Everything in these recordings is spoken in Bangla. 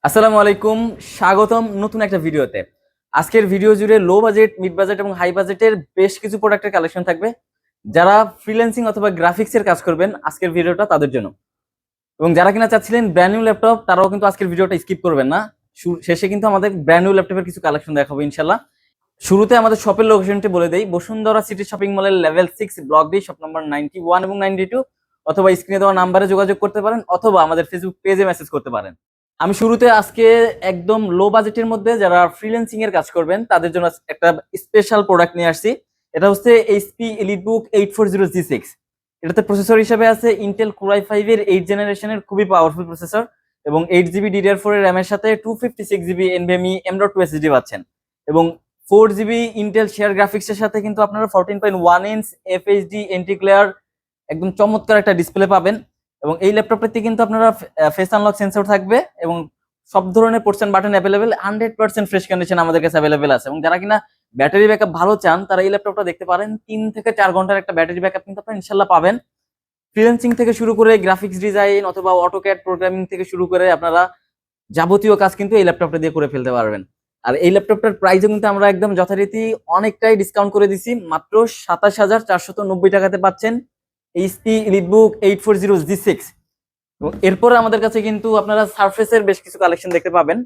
আসসালামু আলাইকুম, স্বাগতম নতুন একটা ভিডিওতে। আজকের ভিডিও জুড়ে লো বাজেট, মিড বাজেট এবং হাই বাজেটের বেশ কিছু প্রোডাক্টের কালেকশন থাকবে। যারা ফ্রিল্যান্সিং অথবা গ্রাফিক্সের কাজ করবেন আজকের ভিডিওটা তাদের জন্য, এবং যারা কিনা চাচ্ছিলেন ব্র্যান্ড নিউ ল্যাপটপ তারাও কিন্তু আজকের ভিডিওটা স্কিপ করবেন না। শেষে কিন্তু আমাদের ব্র্যান্ড নিউ ল্যাপটপের কিছু কালেকশন দেখাবো ইনশাল্লাহ। শুরুতে আমাদের শপের লোকেশনটি বলে দেই, বসুন্ধরা সিটি শপিং মলের level 6 block D, shop number 91 এবং 92, অথবা স্ক্রিনে দেওয়া নাম্বারে যোগাযোগ করতে পারেন অথবা আমাদের ফেসবুক পেজে মেসেজ করতে পারেন। আমি শুরুতে আজকে একদম লো বাজেটের মধ্যে যারা ফ্রিল্যান্সিং এর কাজ করবেন তাদের জন্য একটা স্পেশাল প্রোডাক্ট নিয়ে আসছি। এটা হচ্ছে এইচপি এলিটবুক 840G6। এটাতে প্রসেসর হিসেবে আছে ইন্টেল কোর i5 এর 8 জেনারেশনের খুবই পাওয়ারফুল প্রসেসর, এবং 8 জিবি DDR4 এর র্যামের সাথে 256 জিবি NVMe M.2 SSD পাচ্ছেন, এবং 4 জিবি ইন্টেল শেয়ার গ্রাফিক্সের সাথে কিন্তু আপনারা 14.1 ইঞ্চ FHD এন্টি ক্লিয়ার একদম চমৎকার একটা ডিসপ্লে পাবেন। এবং এই ল্যাপটপটাতে কিন্তু আপনারা ফেস আনলক সেন্সর থাকবে, এবং সব ধরনের ports and button available, 100% fresh condition আমাদের কাছে অ্যাভেলেবেল আছে। এবং যারা কিনা ব্যাটারি ব্যাকআপ ভালো চান তারা এই ল্যাপটপটা দেখতে পারেন। 3 থেকে 4 ঘন্টার একটা ব্যাটারি ব্যাকআপ কিন্তু আপনারা ইনশাল্লাহ পাবেন। ফ্রিল্যান্সিং থেকে শুরু করে গ্রাফিক্স ডিজাইন অথবা অটোক্যাড প্রোগ্রামিং থেকে শুরু করে আপনারা যাবতীয় কাজ কিন্তু এই ল্যাপটপটা দিয়ে করে ফেলতে পারবেন। আর এই ল্যাপটপটার প্রাইসও কিন্তু আমরা একদম যথারীতি অনেকটাই ডিসকাউন্ট করে দিছি, মাত্র 27,490 টাকাতে পাচ্ছেন এইচপি এলিটবুক 840G6। এবং এরপরে আমাদের কাছে কিন্তু আপনারা সারফেসের বেশ কিছু কালেকশন দেখতে পাবেন।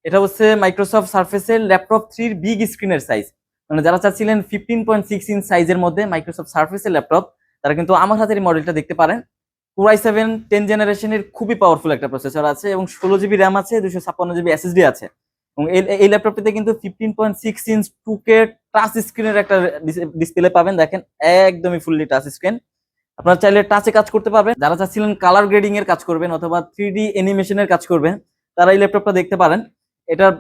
এটা হচ্ছে মাইক্রোসফট সারফেসের ল্যাপটপ 3 বিগ স্ক্রিনের সাইজ, মানে যারা চাচ্ছিলেন 15.6 ইঞ্চ সাইজের মধ্যে মাইক্রোসফট সারফেসের ল্যাপটপ, তারা কিন্তু আমার হাতের এই মডেলটা দেখতে পারেন। কোর i7 10 জেনারেশনের খুবই পাওয়ারফুল একটা প্রসেসর আছে, এবং 16 জিবি র্যাম আছে, 256 জিবি SSD আছে। এবং এই ল্যাপটপটিতে কিন্তু 15.6 ইঞ্চ 2K টাচ স্ক্রিনের একটা ডিসপ্লে পাবেন। দেখেন একদমই ফুললি টাচ স্ক্রিন, আপনারা চাইলে টাচে কাজ করতে পারবেন। যারা চাচ্ছিলেন কালার গ্রেডিং এর কাজ করবেন অথবা 3D অ্যানিমেশনের কাজ করবেন তারা এই ল্যাপটপটা দেখতে পারেন। এটার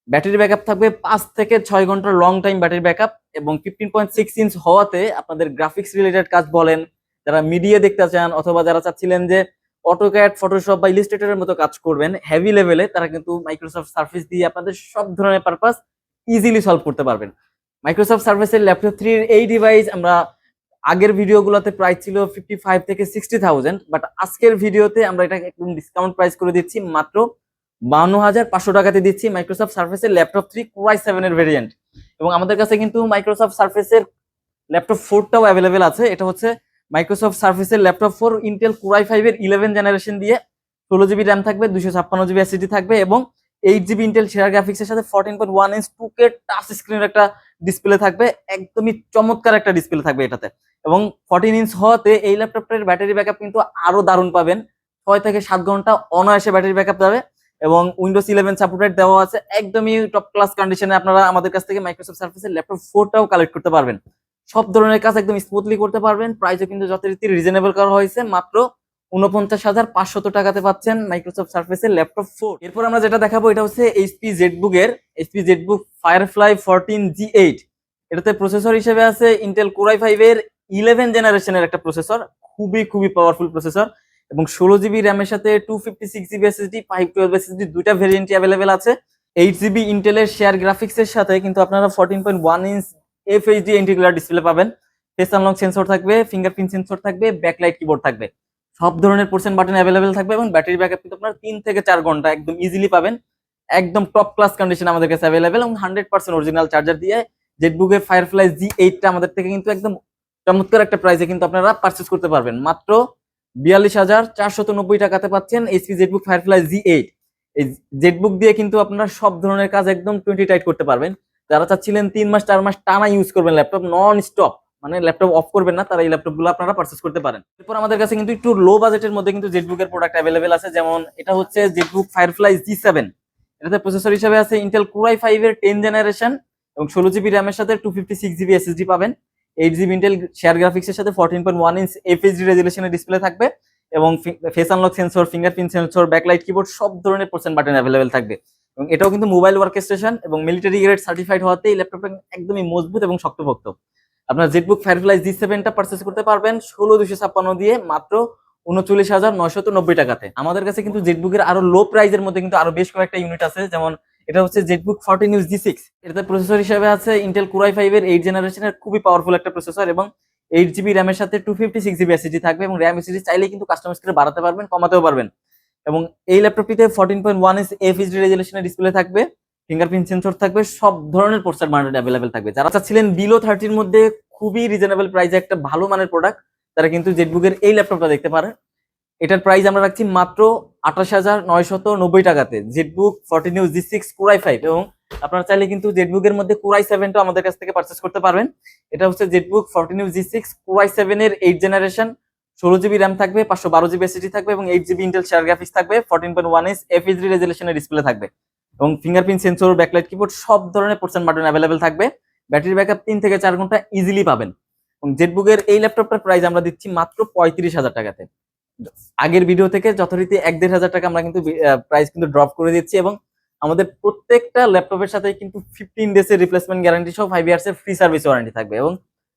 ব্যাটারি ব্যাকআপ থাকবে 5 থেকে 6 ঘন্টার লং টাইম ব্যাটারি ব্যাকআপ, এবং 15.6 ইঞ্চ হওয়াতে আপনাদের গ্রাফিক্স রিলেটেড কাজ বলেন, যারা মিডিয়া দেখতে চান অথবা যারা চাচ্ছিলেন যে অটোক্যাড, ফটোশপ বা ইলাস্ট্রেটরের মতো কাজ করবেন হেভি লেভেলে, তারা কিন্তু মাইক্রোসফট সার্ফেস দিয়ে আপনাদের সব ধরনের পারপাস ইজিলি সলভ করতে পারবেন। মাইক্রোসফট সার্ফেসের ল্যাপটপ 3 এর এই ডিভাইস আমরা আগের ভিডিওগুলোতে প্রাইস ছিল 55 থেকে 60,000, বাট আজকের ভিডিওতে আমরা এটা একদম ডিসকাউন্ট প্রাইস করে দিচ্ছি, মাত্র 52,500 টাকাতে দিচ্ছি মাইক্রোসফট সার্ফেসের ল্যাপটপ 3 কোর i7 এর ভেরিয়েন্ট। এবং আমাদের কাছে কিন্তু মাইক্রোসফট সার্ফেসের ল্যাপটপ 4টাও অ্যাভেলেবেল আছে। এটা হচ্ছে মাইক্রোসফট সার্ফেসের ল্যাপটপ 4 ইন্টেল কোর i5 এর 11 জেনারেশন দিয়ে, 16 জিবি র্যাম থাকবে, 256 জিবি SSD থাকবে, এবং 8 জিবি ইন্টেল শেয়ার গ্রাফিক্সের সাথে 14.1 ইঞ্চ 2K টাচ স্ক্রিনের একটা ডিসপ্লে থাকবে। একদমই চমৎকার একটা ডিসপ্লে থাকবে এটাতে, এবং 14 ইঞ্চ হওয়াতে এই ল্যাপটপটার ব্যাটারি ব্যাকআপ কিন্তু আরো দারুণ পাবেন। 6 থেকে 7 ঘন্টা অনায়াসে ব্যাটারি ব্যাকআপ যাবে, এবং উইন্ডোজ 11 সাপোর্টেড দেওয়া আছে। একদমই টপ ক্লাস কন্ডিশনে আপনারা আমাদের কাছ থেকে মাইক্রোসফট সার্ফেসের ল্যাপটপ 4টাও কালেক্ট করতে পারবেন। সব ধরনের কাজ একদম স্মুথলি করতে পারবেন। প্রাইসও কিন্তু যথারীতি রিজনেবল করা হয়েছে, মাত্র 49,500 টাকাতে পাচ্ছেন মাইক্রোসফট সার্ফেসের ল্যাপটপ 4। এরপর আমরা যেটা দেখাবো এটা হচ্ছে এইচপি জেটবুক ফায়ারফ্লাই 14G8। এটাতে প্রসেসর হিসেবে আছে ইন্টেল কোর i5 এর 11 জেনারেশনের একটা প্রসেসর, খুবই খুবই পাওয়ারফুল প্রসেসর, এবং 16 জিবি র্যামের সাথে 256 জিবি SSD, 512 SSD দুইটা ভেরিয়েন্টই অ্যাভেলেবেল আছে। 8 জিবি ইন্টেলের শেয়ার গ্রাফিক্সের সাথে কিন্তু আপনারা 14.1 ইঞ্চ FHD এন্টিকুলার ডিসপ্লে পাবেন। ফেস আনলক সেন্সর থাকবে, ফিঙ্গারপ্রিন্ট সেন্সর থাকবে, ব্যাকলাইট কিবোর্ড থাকবে, সব ধরনের পোর্টস বাটন অ্যাভেলেবেল থাকবে, এবং ব্যাটারি ব্যাকআপ কিন্তু আপনারা 3 থেকে 4 ঘন্টা একদম ইজিলি পাবেন। একদম টপ ক্লাস কন্ডিশন আমাদের কাছে অ্যাভেলেবেল, এবং 100% অরিজিনাল চার্জার দিয়ে জেটবুকের ফায়ারফ্লাই G8টা আমাদের থেকে কিন্তু একদম চমৎকার একটা প্রাইসে কিন্তু আপনারা পারচেস করতে পারবেন। মাত্র 42,490 টাকাতে পাচ্ছেন এইচপি জেটবুক ফায়ারফ্লাই G8। এই জেটবুক দিয়ে কিন্তু আপনারা সব ধরনের কাজ একদম 20 টাইট করতে পারবেন। যারা চাচ্ছিলেন 3 মাস 4 মাস টানা ইউজ করবেন ল্যাপটপ নন স্টপ, মানে ল্যাপটপ অফ করবেন না, তারা এই ল্যাপটপগুলো আপনারা পারচেস করতে পারেন। এরপর আমাদের কাছে কিন্তু একটু লো বাজেটের মধ্যে কিন্তু জেটবুকের প্রোডাক্ট অ্যাভেলেবেল আছে, যেমন এটা হচ্ছে জেটবুক ফায়ারফ্লাই G7। এটাতে প্রসেসর হিসেবে আছে ইন্টেল কোর i5 এর 10 জেনারেশন, এবং 16 জিবি র্যামের সাথে 256 জিবি SSD পাবেন। 8 জিবি ইন্টেল শেয়ার গ্রাফিক্সের সাথে 14.1 ইঞ্চ FHD রেজুলেশনের ডিসপ্লে থাকবে, এবং face unlock sensor, fingerprint sensor, backlight keyboard সব ধরনের পোর্টস বাটন অ্যাভেলেবেল থাকবে। এবং এটাও কিন্তু মোবাইল ওয়ার্ক স্টেশন এবং মিলিটারি গ্রেড সার্টিফাইড হওয়াতে এই ল্যাপটপটা একদমই মজবুত এবং শক্তপোক্ত। আপনার জেটবুক ফায়ারফ্লাই G7টা পারচেস করতে পারবেন 16,256 দিয়ে, মাত্র 39,990 টাকাতে। আমাদের কাছে কিন্তু জেটবুকের আরো লো প্রাইজের মধ্যে কিন্তু আরো বেশ কয়েকটা ইউনিট আছে, যেমন এটা হচ্ছে জেটবুক 14G6। এটাতে প্রসেসর হিসেবে আছে ইন্টেল কোর i5 এর 8 জেনারেশনের খুবই পাওয়ারফুল একটা প্রসেসর, এবং 8 জিবি র্যামের সাথে 256 জিবি SSD থাকবে, এবং র্যাম SSD চাইলে কিন্তু কাস্টমাইজ করে বাড়াতে পারবেন, কমাতেও পারবেন। এবং এই ল্যাপটপটিতে 14.1 ইঞ্চ FHD রেজলিউশনের ডিসপ্লে থাকবে, ফিঙ্গারপ্রিন্ট সেন্সর থাকবে, সব ধরনের প্রসেসর মডেল অ্যাভেলেবেল থাকবে। যারা চাচ্ছিলেন বিলো 30-র মধ্যে খুবই রিজনেবল প্রাইসে একটা ভালো মানের প্রোডাক্ট, তারা কিন্তু জেটবুকের এই ল্যাপটপটা দেখতে পারে। এটার প্রাইস আমরা রাখছি মাত্র 28,990 টাকাতে, Jetbook 14U G6 Core i5। এবং আপনারা চাইলে কিন্তু জেটবুকের মধ্যে Core i7টা আমাদের কাছ থেকে পারচেস করতে পারবেন। এটা হচ্ছে Jetbook 14U G6 Core i7 এর 8th জেনারেশন, 16GB র্যাম থাকবে, 512GB SSD থাকবে এবং 8GB ইন্টেল শেয়ার গ্রাফিক্স থাকবে, 14.1 ইঞ্চ FHD রেজলিউশনের ডিসপ্লে থাকবে এবং ফিঙ্গারপ্রিন্ট সেন্সর, ব্যাকলাইট কিবোর্ড, সব ধরনের পোর্শন বাটন অ্যাভেলেবেল থাকবে। ব্যাটারি ব্যাকআপ 3 থেকে 4 ঘন্টা ইজিলি পাবেন। এবং জেটবুকের এই ল্যাপটপটার প্রাইস আমরা দিচ্ছি মাত্র 35,000 টাকাতে। আগের ভিডিও থেকে যথারীতি 1-1.5 টাকা আমরা কিন্তু প্রাইস কিন্তু ড্রপ করে দিচ্ছি এবং আমাদের প্রত্যেকটা ল্যাপটপের সাথে কিন্তু 15 ডেজ এর রিপ্লেসমেন্ট গ্যারান্টি সহ 5 ইয়ার্স এর ফ্রি সার্ভিস ওয়ারেন্টি থাকবে এবং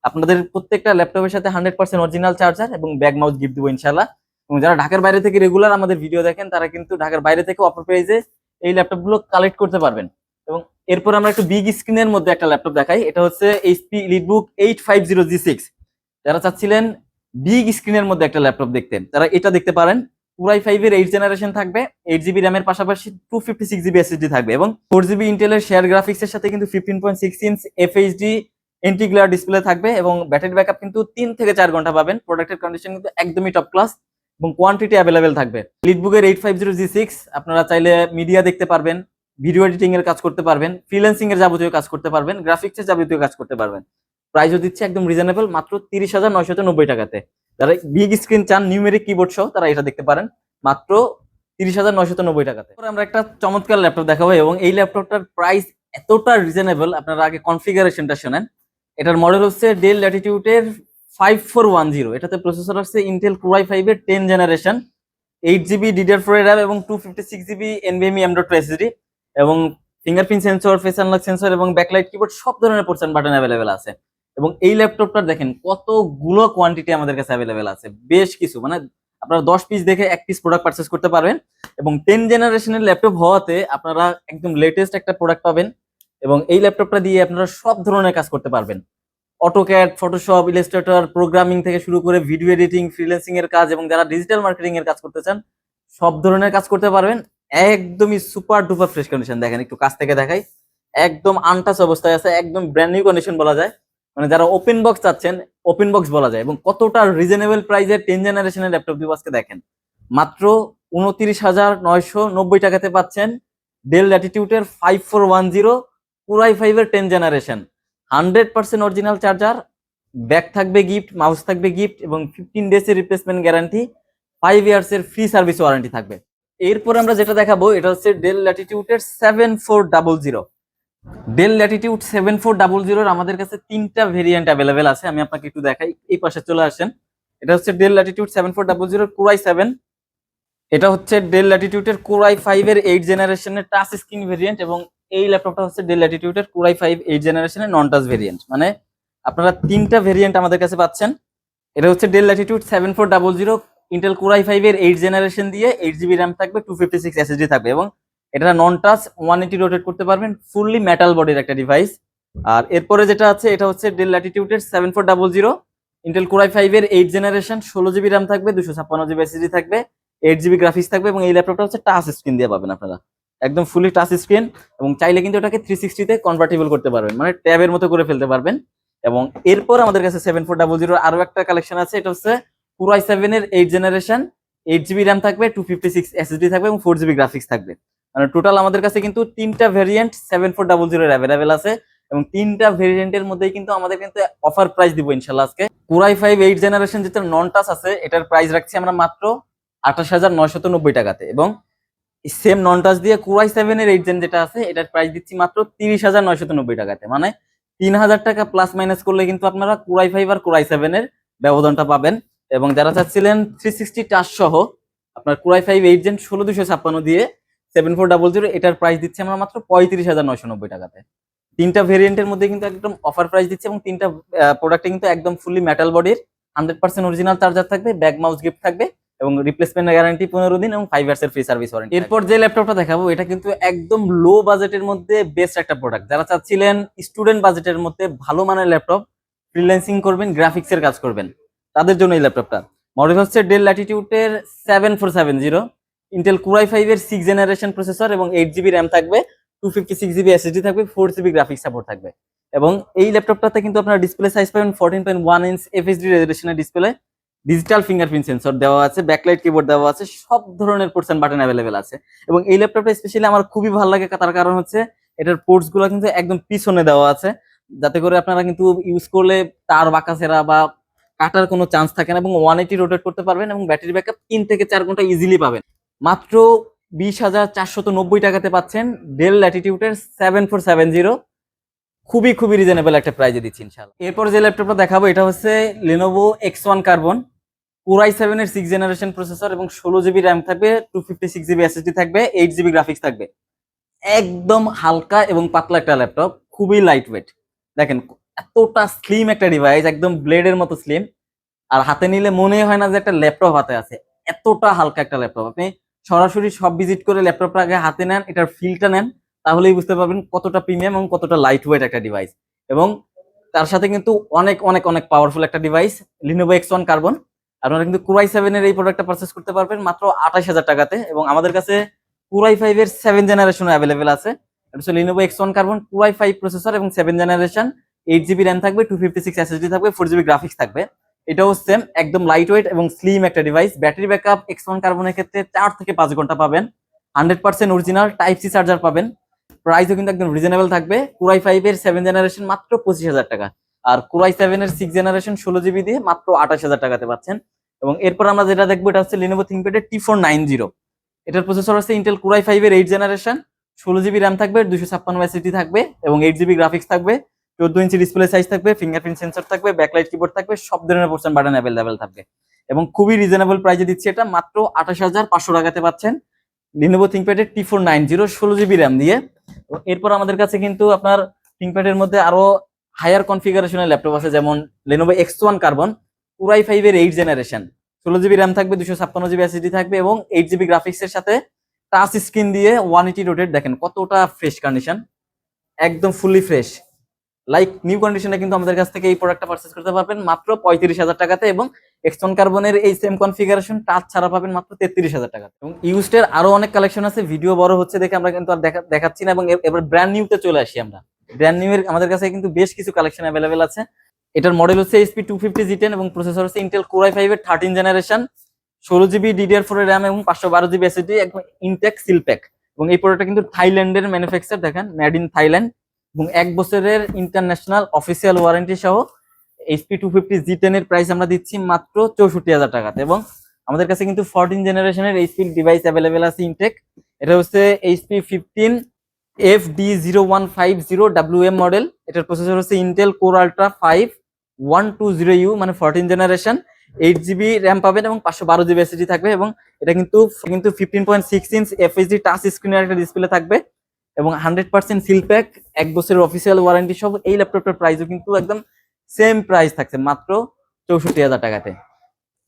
আপনাদের প্রত্যেকটা ল্যাপটপের সাথে 100% অরিজিনাল চার্জার এবং ব্যাগ মাউস গিফট দেবো ইনশাআল্লাহ। এবং যারা ঢাকার বাইরে থেকে রেগুলার আমাদের ভিডিও দেখেন তারা কিন্তু ঢাকার বাইরে থেকে অফার প্রাইসে এই ল্যাপটপগুলো কালেক্ট করতে পারবেন। এবং এরপর আমরা একটু বিগ স্ক্রিনের মধ্যে একটা ল্যাপটপ দেখাই। এটা হচ্ছে HP EliteBook 850 G6। যারা চাচ্ছিলেন বিগ স্ক্রিনের মধ্যে একটা ল্যাপটপ দেখতে, তারা এটা দেখতে পারেন। Core i5 এর 8th জেনারেশন থাকবে, 8GB র্যামের পাশাপাশি 256GB SSD থাকবে এবং 4GB ইন্টেলের শেয়ার গ্রাফিক্স এর সাথে কিন্তু 15.6 inch FHD anti glare display থাকবে এবং ব্যাটারি ব্যাকআপ কিন্তু 3 থেকে 4 ঘন্টা পাবেন। প্রোডাক্টের কন্ডিশন কিন্তু একদমই টপ ক্লাস এবং কোয়ান্টিটি অ্যাভেলেবেল থাকবে। EliteBook এর 850 G6 আপনারা চাইলে মিডিয়া দেখতে পারবেন, ভিডিও এডিটিং এর কাজ করতে পারবেন, ফ্রিল্যান্সিং এর যাবতীয় কাজ করতে পারবেন, গ্রাফিক্সের যাবতীয় কাজ করতে পারবেন। প্রাইসও দিচ্ছে একদম রিজনেবল মাত্র 30,990 টাকাতে। যারা বিগ স্ক্রিন চান নিউমেরিক কিবোর্ড সহ তারা এটা দেখতে পারেন মাত্র 30,990 টাকাতে। আমরা একটা চমৎকার ল্যাপটপ দেখাবো এবং এই ল্যাপটপটার প্রাইস এতটা রিজনেবল, আপনারা আগে কনফিগারেশনটা শোনেন। এটার মডেল হচ্ছে ডেল ল্যাটিটিউডের 5410। এটাতে প্রসেসর আছে ইন্টেল Core i5 এর 10th জেনারেশন, 8GB DDR4 এর RAM এবং 256GB NVMe M.2 SSD এবং fingerprint sensor, face unlock sensor এবং ব্যাকলাইট কিবোর্ড, সব ধরনের পোর্শন বাটন অ্যাভেলেবেল আছে। এবং এই ল্যাপটপটার দেখেন কতগুলো কোয়ান্টিটি আমাদের কাছে অ্যাভেলেবেল আছে, বেশ কিছু, মানে আপনারা 10 পিস দেখে 1 পিস প্রোডাক্ট পারচেস করতে পারবেন। এবং 10th জেনারেশনের ল্যাপটপ হওয়াতে আপনারা একদম লেটেস্ট একটা প্রোডাক্ট পাবেন এবং এই ল্যাপটপটা দিয়ে আপনারা সব ধরনের কাজ করতে পারবেন। অটোক্যাড, ফটোশপ, ইলাস্ট্রেটর, প্রোগ্রামিং থেকে শুরু করে ভিডিও এডিটিং, ফ্রিল্যান্সিং এর কাজ এবং যারা ডিজিটাল মার্কেটিং এর কাজ করতে চান সব ধরনের কাজ করতে পারবেন। একদমই সুপার ডুপার ফ্রেশ কন্ডিশন, দেখেন একটু কাছ থেকে দেখাই, একদম আনটাচ অবস্থায় আছে, একদম ব্র্যান্ড নিউ কন্ডিশন বলা যায়। মানে যারা ওপেন বক্স চাচ্ছেন ওপেন বক্স বলা যায়। এবং কতটা রিজনেবল প্রাইসের 10th জেনারেশনের ল্যাপটপ দিব আজকে দেখেন, মাত্র 29,990 টাকাতে পাচ্ছেন ডেল ল্যাটিটিউডের 5410 Core i5 এর 10th generation, 100% original charger, bag থাকবে গিফট, মাউস থাকবে গিফট এবং 15 ডেজ এর রিপ্লেসমেন্ট গ্যারান্টি, 5 ইয়ার্স এর ফ্রি সার্ভিস ওয়ারেন্টি থাকবে। এরপর আমরা যেটা দেখাবো এটা হচ্ছে ডেল ল্যাটিটিউডের 7400। ডেল ল্যাটিটিউড 7400 এর আমাদের কাছে 3টা ভেরিয়েন্ট অ্যাভেলেবেল আছে, আমি আপনাকে একটু দেখাই। এই পাশে চলে আসেন, এটা হচ্ছে ডেল ল্যাটিটিউড 7400 Core i7। এটা হচ্ছে ডেল ল্যাটিটিউডের Core i5 এর 8th জেনারেশনের টাচ স্ক্রিন ভেরিয়েন্ট এবং এই ল্যাপটপটা হচ্ছে ডেল ল্যাটিটিউডের Core i5 8th জেনারেশনের নন টাচ ভেরিয়েন্ট। মানে আপনারা 3টা ভেরিয়েন্ট আমাদের কাছে পাচ্ছেন। এটা হচ্ছে del Latitude 7400 Intel Core i5 এর 8th জেনারেশন দিয়ে 8GB র্যাম থাকবে, 256 SSD থাকবে এবং এটা নন টাচ 180 রোটেট করতে পারবেন, ফুললি মেটাল বডির একটা ডিভাইস। আর এরপরে যেটা আছে এটা হচ্ছে ডেল ল্যাটিটিউডের 7400 ইন্টেল Core i5 এর 8th জেনারেশন, 16GB র্যাম থাকবে, 256GB SSD থাকবে, 8GB গ্রাফিক্স থাকবে এবং এই ল্যাপটপটা হচ্ছে টাচ স্ক্রিন দিয়ে পাবেন আপনারা, একদম ফুলি টাচ স্ক্রিন। এবং চাইলে কিন্তু এটাকে 360 তে কনভার্টেবল করতে পারবেন, মানে ট্যাবের মতো করে ফেলতে পারবেন। এবং এরপর আমাদের কাছে 7400 আরো একটা কালেকশন আছে, এটা হচ্ছে Core i7 এর 8th জেনারেশন, 8GB র্যাম থাকবে, 256 SSD থাকবে এবং 4GB গ্রাফিক্স থাকবে। মানে টোটাল আমাদের কাছে কিন্তু 3টা ভেরিয়েন্ট 7400 এর অ্যাভেলেবেল আছে এবং 3টা ভেরিয়েন্টের মধ্যেই কিন্তু আমাদের কিন্তু অফার প্রাইস দিব ইনশাআল্লাহ আজকে। Core i5 8th জেনারেশন যেটা নন টাচ আছে এটার প্রাইস রাখছি আমরা মাত্র 28,990 টাকাতে এবং সেম নন টাচ দিয়ে Core i7 এর 8th জেন যেটা আছে এটার প্রাইস দিচ্ছি মাত্র 30,990 টাকাতে। মানে 3000 টাকা প্লাস মাইনাস করলে কিন্তু আপনারা Core i5 আর Core i7 এর ব্যবধানটা পাবেন। এবং যারা চাচ্ছিলেন 360 টাচ সহ আপনার Core i5 8th জেন 16256 দিয়ে 7400 এটার প্রাইস দিচ্ছি আমরা মাত্র 35,990 টাকাতে। 3টা ভেরিয়েন্টের মধ্যে কিন্তু একদম অফার প্রাইস দিচ্ছে এবং 3টা প্রোডাক্টে কিন্তু একদম ফুললি মেটাল বডির, 100% অরিজিনাল চার্জার থাকবে, ব্যাগ মাউস গিফট থাকবে এবং রিপ্লেসমেন্ট গ্যারান্টি 15 দিন এবং 5 ইয়ার্স এর ফ্রি সার্ভিস ওয়ারেন্টি। এরপর যে ল্যাপটপটা দেখাবো এটা কিন্তু একদম লো বাজেটের মধ্যে বেস্ট একটা প্রোডাক্ট। যারা চাচ্ছিলেন স্টুডেন্ট বাজেটের মধ্যে ভালো মানের ল্যাপটপ, ফ্রিল্যান্সিং করবেন, গ্রাফিক্স এর কাজ করবেন, তাদের জন্য এই ল্যাপটপটা। মডেল হচ্ছে ডেল ল্যাটিটিউডের 7470 ইন্টেল Core i5 এর 6 জেনারেশন প্রসেসর এবং 8 জিবি র্যাম থাকবে, 256 জিবি এসএসডি থাকবে, 4 জিবি গ্রাফিক্স সাপোর্ট থাকবে। এবং এই ল্যাপটপটাতে কিন্তু আপনারা ডিসপ্লে সাইজ পাবেন 14.1 ইঞ্চ এফএইচডি রেজোলিউশনের ডিসপ্লে, ডিজিটাল ফিঙ্গারপ্রিন্ট সেন্সর দেওয়া আছে, ব্যাকলাইট কিবোর্ড দেওয়া আছে, সব ধরনের পোর্টস এন্ড বাটন অ্যাভেলেবেল আছে। এবং এই ল্যাপটপটা স্পেশালি আমার খুবই ভালো লাগে, তার কারণ হচ্ছে এটার পোর্টস গুলো কিন্তু একদম পিছনে দেওয়া আছে, যাতে করে আপনারা কিন্তু ইউজ করলে তার বাঁকাছেরা বা কাটার কোনো চান্স থাকে না, এবং 180 রোটেট করতে পারবেন এবং ব্যাটারি ব্যাকআপ 3 থেকে 4 ঘন্টা ইজিলি পাবেন। মাত্র 20,490 টাকাতে পাচ্ছেন ডেল ল্যাটিটিউডের 7470, খুবই খুবই রিজনেবল একটা প্রাইজে দিচ্ছি ইনশাআল্লাহ। এরপর যে ল্যাপটপটা দেখাবো এটা হচ্ছে Lenovo X1 Carbon, Core i7 এর 6 জেনারেশন প্রসেসর এবং 16 জিবি র্যাম থাকবে, 256 জিবি এসএসডি থাকবে, 8 জিবি গ্রাফিক্স থাকবে। একদম হালকা এবং পাতলা একটা ল্যাপটপ, খুবই লাইট ওয়েট। দেখেন এতটা স্লিম একটা ডিভাইস, একদম ব্লেডের মতো স্লিম, আর হাতে নিলে মনে হয় না যে একটা ল্যাপটপ হাতে আছে, এতটা হালকা একটা ল্যাপটপ। আপনি সরাসরি সব ভিজিট করে ল্যাপটপটা আগে হাতে নেন, এটার ফিলটা নেন, তাহলেই বুঝতে পারবেন কতটা প্রিমিয়াম এবং কতটা লাইট ওয়েট একটা ডিভাইস। এবং তার সাথে কিন্তু অনেক অনেক অনেক পাওয়ারফুল একটা ডিভাইস Lenovo X1 Carbon। আপনারা কিন্তু Core i7 এর এই প্রোডাক্টটা পারচেস করতে পারবেন মাত্র 28,000 টাকাতে, এবং আমাদের কাছে Core i5 এর 7 জেনারেশন অ্যাভেলেবেল আছে। এটা হচ্ছে Lenovo X1 Carbon Core i5 processor এবং 7 জেনারেশন, 8 জিবি র্যাম থাকবে, 256 এসএসডি থাকবে, 4 জিবি গ্রাফিক্স থাকবে। এটাও সেম একদম লাইট ওয়েট এবং স্লিম একটা ডিভাইস। ব্যাটারি ব্যাকআপ X1 কার্বনের ক্ষেত্রে 4 থেকে 5 ঘন্টা পাবেন, 100% অরিজিনাল টাইপ সি চার্জার পাবেন। প্রাইসও কিন্তু একদম রিজনেবল থাকবে। Core i5 এর 7 জেনারেশন মাত্র 25,000 টাকা, আর Core i7 এর 6 জেনারেশন 16 জিবি দিয়ে মাত্র 28,000 টাকাতে পাচ্ছেন। এবং এরপর আমরা যেটা দেখবো এটা হচ্ছে Lenovo ThinkPad এর T490। এটার প্রসেসর হচ্ছে ইন্টেল Core i5 এর 8 জেনারেশন, 16 জিবি র্যাম থাকবে, 256 এসএসডি থাকবে এবং 8 জিবি গ্রাফিক্স থাকবে, 14 ইঞ্চি ডিসপ্লে সাইজ থাকবে, ফিঙ্গারপ্রিন্ট সেন্সর থাকবে, ব্যাকলাইট কিবোর্ড থাকবে, সব ধরনের পোর্টস এন্ড বাটন অ্যাভেলেবেল থাকবে। এবং খুবই রিজনেবল প্রাইসে দিচ্ছি এটা, মাত্র 28,500 টাকাতে পাচ্ছেন Lenovo ThinkPad এর T490 16 জিবি র্যাম দিয়ে। এরপর আমাদের কাছে কিন্তু আপনার ThinkPad এর মধ্যে আরো হায়ার কনফিগারেশনের ল্যাপটপ আছে, যেমন Lenovo X1 Carbon Core i5 এর 8 জেনারেশন, 16 জিবি র্যাম থাকবে, 256 জিবি এসএসডি থাকবে এবং 8 জিবি গ্রাফিক্স এর সাথে টাচ স্ক্রিন দিয়ে 180 রোটেট। দেখেন কতটা ফ্রেশ কন্ডিশন, একদম ফুলি ফ্রেশ লাইক নিউ কন্ডিশনে কিন্তু আমাদের কাছ থেকে এই প্রোডাক্টটা পারচেজ করতে পারবেন মাত্র 35,000 টাকাতে। এবং X1 কার্বনের এই সেম কনফিগারেশন টাচ ছাড়া পাবেন মাত্র 33,000 টাকাতে। এবং ইউজড এর আরো অনেক কালেকশন আছে, ভিডিও বড় হচ্ছে দেখে আমরা কিন্তু আর দেখাচ্ছি না। এবং এবার ব্র্যান্ড নিউতে চলে আসি আমরা। ব্র্যান্ড নিউ এর আমাদের কাছে কিন্তু বেশ কিছু কালেকশন অ্যাভেলেবেল আছে। এটার মডেল হচ্ছে HP 250 G10 এবং প্রসেসর হচ্ছে ইন্টেল Core i5 এর 13 জেনারেশন, 16 জিবি DDR4 এর র্যাম এবং 512 জিবি এসএসডি, একদম ইনটেক সিল প্যাক। এবং এই প্রোডাক্টটা কিন্তু থাইল্যান্ডের ম্যানুফ্যাকচার, দেখেন মেড ইন থাইল্যান্ড, এবং 1 বছরের ইন্টারন্যাশনাল অফিসিয়াল ওয়ারেন্টি সহ HP 250 G10 এর প্রাইস আমরা দিচ্ছি মাত্র 64,000 টাকাতে। এবং আমাদের কাছে কিন্তু 14 জেনারেশনের HP ডিভাইস অ্যাভেলেবেল আছে ইনটেক। এটা হচ্ছে HP 15 FD0150WM মডেল। এটার প্রসেসর হচ্ছে ইন্টেল Core Ultra 5 120U, মানে 14 জেনারেশন, 8 জিবি র্যাম পাবেন এবং 512 জিবি এসএসডি থাকবে। এবং এটা কিন্তু 15.6 ইঞ্চ এফএইচডি টাচ স্ক্রিনের একটা ডিসপ্লে থাকবে এবং 100% সিল প্যাক, 1 বছরের অফিসিয়াল ওয়ারেন্টি সহ। এই ল্যাপটপটার প্রাইসও কিন্তু একদম সেম প্রাইস থাকছে মাত্র 64,000 টাকাতে।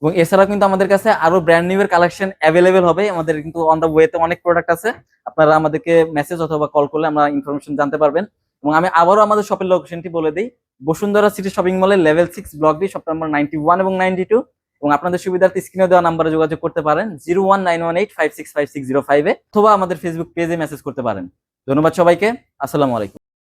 এবং এছাড়াও কিন্তু আমাদের কাছে আরো ব্র্যান্ড নিউ এর কালেকশন অ্যাভেলেবেল হবে। আমাদের কিন্তু অন দা ওয়েতে অনেক প্রোডাক্ট আছে, আপনারা আমাদেরকে মেসেজ অথবা কল করলে আমরা ইনফরমেশন জানতে পারবেন। এবং আমি আবারও আমাদের শপের লোকেশনটি বলে দিই, বসুন্ধরা সিটি শপিং মলের level 6 block D, shop number 91 এবং 92। এবং আপনাদের সুবিধার্থে স্ক্রিনে দেওয়া নাম্বারে যোগাযোগ করতে পারেন 01918565605 এ, অথবা আমাদের ফেসবুক পেজে মেসেজ করতে পারেন। ধন্যবাদ সবাইকে, আসসালামু আলাইকুম।